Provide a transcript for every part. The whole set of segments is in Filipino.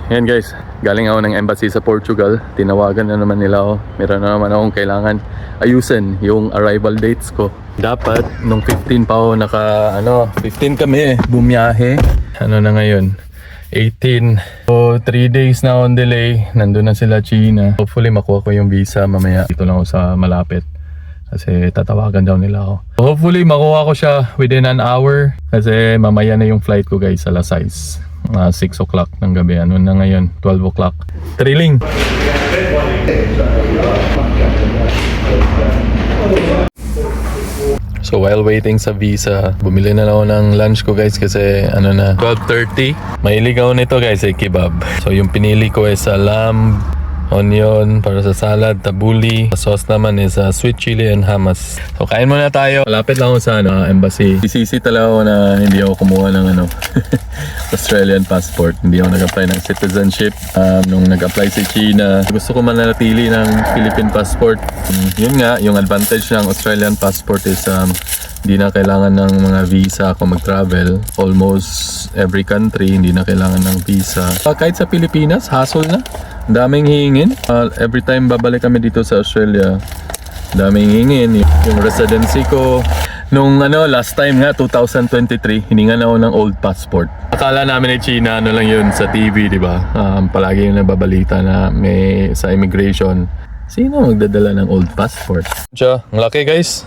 Ayan guys, galing ako ng embassy sa Portugal. Tinawagan na naman nila ako. Meron na naman akong kailangan ayusin yung arrival dates ko. Dapat nung 15 pa ako 15 kami bumiyahe. Ano na ngayon? 18. So 3 days na on delay. Nandun na sila China. Hopefully makuha ko yung visa mamaya. Dito lang ako sa malapit. Kasi tatawagan daw nila ako. So hopefully makuha ko siya within an hour. Kasi mamaya na yung flight ko guys, alas 6. 6 o'clock ng gabi. Ano na ngayon? 12 o'clock. Thrilling! So while waiting sa visa, bumili na ako ng lunch ko guys kasi 12:30. Mahilig ako nito guys, kebab. So yung pinili ko is lamb, onion para sa salad, tabuli. Sa sauce naman is sweet chili and hummus. So kain muna tayo. Malapit lang ako sa embassy. Isisi talaga ako na hindi ako kumuha ng Australian passport. Hindi ako nag-apply ng citizenship. Nung nag-apply si China, gusto ko manatili ng Philippine passport. Yun nga, yung advantage ng Australian passport is hindi na kailangan ng mga visa kung mag-travel. Almost every country hindi na kailangan ng visa. Kahit sa Pilipinas, hassle na. Daming hihingin. Every time babalik kami dito sa Australia, daming hihingin. Yung residency ko, nung last time nga, 2023, hiningan ako ng old passport. Akala namin ni China, lang yun sa TV, di ba? Palagi yung nababalita na may sa immigration. Sino magdadala ng old passport? Siya, ang laki guys.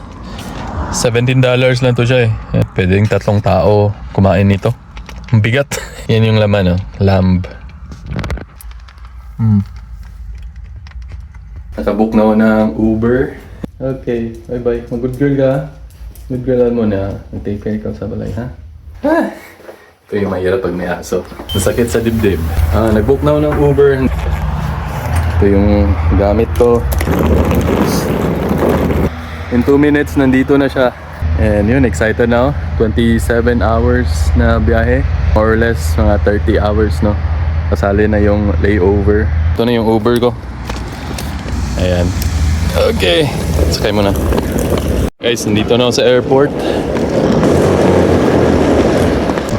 $17 lang to siya eh. Pwedeng 3 tao kumain nito. Ang bigat. Yan yung laman, lamb. Nakabook na ako ng Uber. Okay, bye-bye. Mag-good girl ka. Good girl mo na. Mag-take care ikaw sa balay, ha? Ito yung mahirap pag may aso. Masakit sa dibdib. Nag-book na ako ng Uber. Ito yung gamit ko. In 2 minutes, nandito na siya. And yun, excited na ako. 27 hours na biyahe. More or less, mga 30 hours, no? Kasali na yung layover. Ito na yung Uber ko. Ayan. Okay. Sakay muna. Guys, nandito na ako sa airport.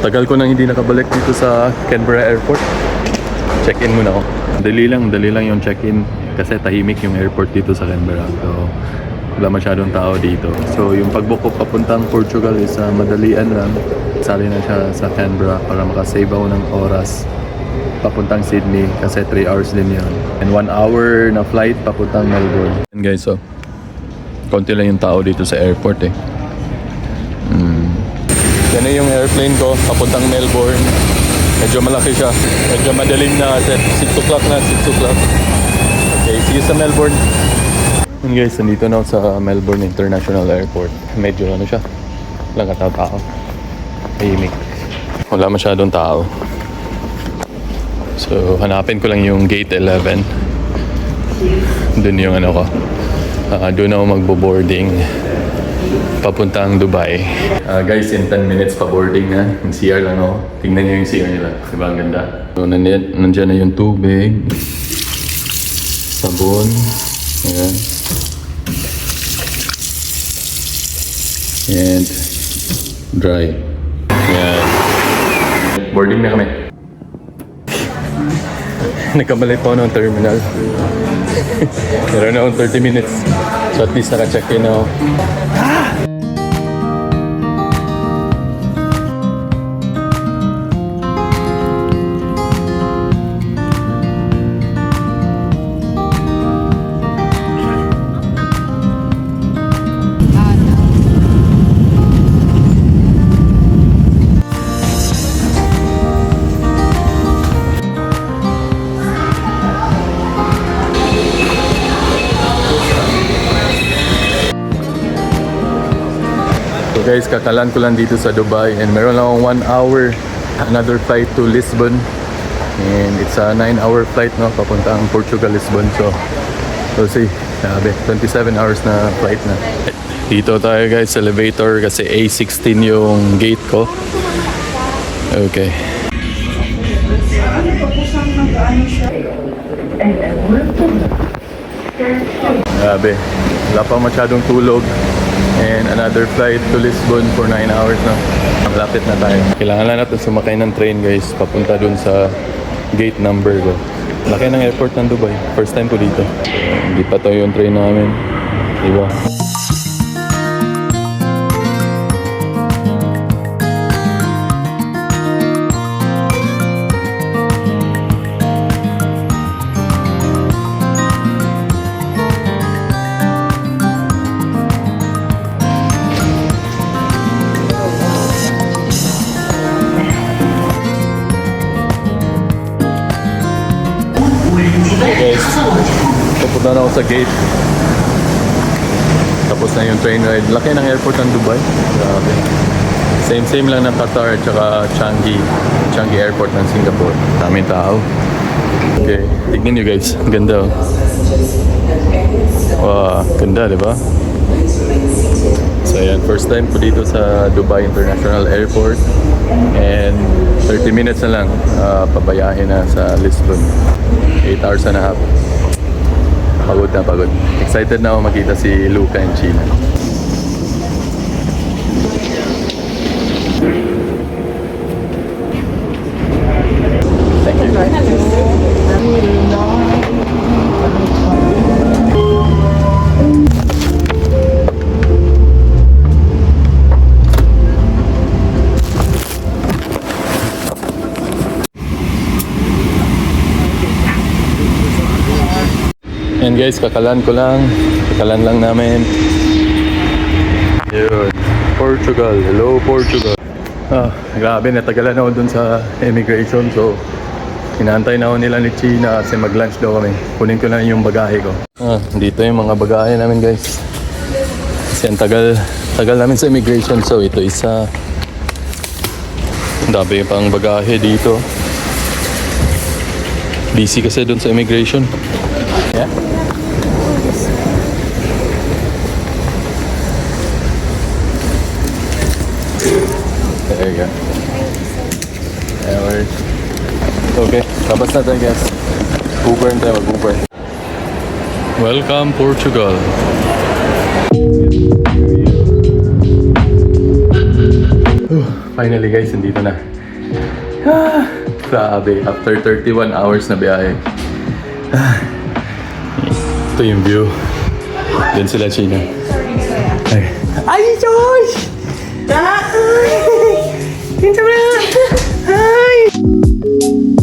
Tagal ko nang hindi nakabalik dito sa Canberra Airport. Check-in muna ako. Dali lang yung check-in. Kasi tahimik yung airport dito sa Canberra. So, wala masyadong tao dito. So, yung pag-book ko papuntang Portugal is madalian lang. Sali na siya sa Canberra para makasave ako ng oras papuntang Sydney kasi 3 hours din yan. And 1 hour na flight papuntang Melbourne. And guys, so konti lang yung tao dito sa airport eh. Yan na yung airplane ko papuntang Melbourne. Medyo malaki siya. Medyo madaling na kasi 6 o'clock na, 6 o'clock. Okay, see you sa Melbourne. And guys, nandito na ako sa Melbourne International Airport. Medyo siya. Walang katao-tao. Tahimik. Wala masyadong tao. So, hanapin ko lang yung gate 11. Doon yung ko. Doon ako magbo-boarding. Papuntang Dubai. Guys, in 10 minutes pa boarding na. Yung CR lang ako. Tingnan nyo yung CR nila. Diba ang ganda? So, nandiyan na yung tubig. Sabon. Ayan. And dry. Ayan. Boarding na kami. Nagkamali pa ako ng terminal. Meron na akong 30 minutes. So at least naka-check-in ako. So guys, kakalan ko lang dito sa Dubai and meron lang akong 1 hour another flight to Lisbon and it's a 9-hour flight papuntang Portugal, Lisbon. So we'll see. Sabi, 27 hours na flight na. Dito tayo guys sa elevator kasi A16 yung gate ko. Okay. Grabe, wala pa masyadong tulog. And another flight to Lisbon for 9 hours na. Malapit na tayo. Kailangan lang natin sumakay ng train guys papunta dun sa gate number ko. Laki ng airport ng Dubai. First time ko dito. Hindi pa to yung train namin. Diba? Okay guys, pupunta na ako sa gate. Tapos na yung train ride. Laki ng airport ng Dubai. Grabe. Same lang ng Qatar at saka Changi Airport ng Singapore. Daming tao. Okay, tignan nyo guys. Ang ganda oh. Wow, ganda diba? So yan, first time ko dito sa Dubai International Airport. And 30 minutes na lang pabayahin na sa Lisbon. 8 hours and a half. Pagod na pagod. Excited na ako makita si Luca and China. Thank you. Yan guys, kakalan lang namin. Yun, Portugal. Hello Portugal. Grabe, natagalan ako dun sa immigration. So, inaantay na ako nila ni China kasi mag-lunch daw kami. Kunin ko na yung bagahe ko. Dito yung mga bagahe namin guys. Kasi ang tagal namin sa immigration. So, ito isa. Ang dami pang bagahe dito. Busy kasi dun sa immigration. Yeah. There you go. Okay, tapos na tayo guys. Uber tayo, mag-Uber. Welcome Portugal. Finally guys, nandito na. Grabe, after 31 hours na biyahe. Ito yung view. Yan sila China. Ay, Josh! Ay! Ay!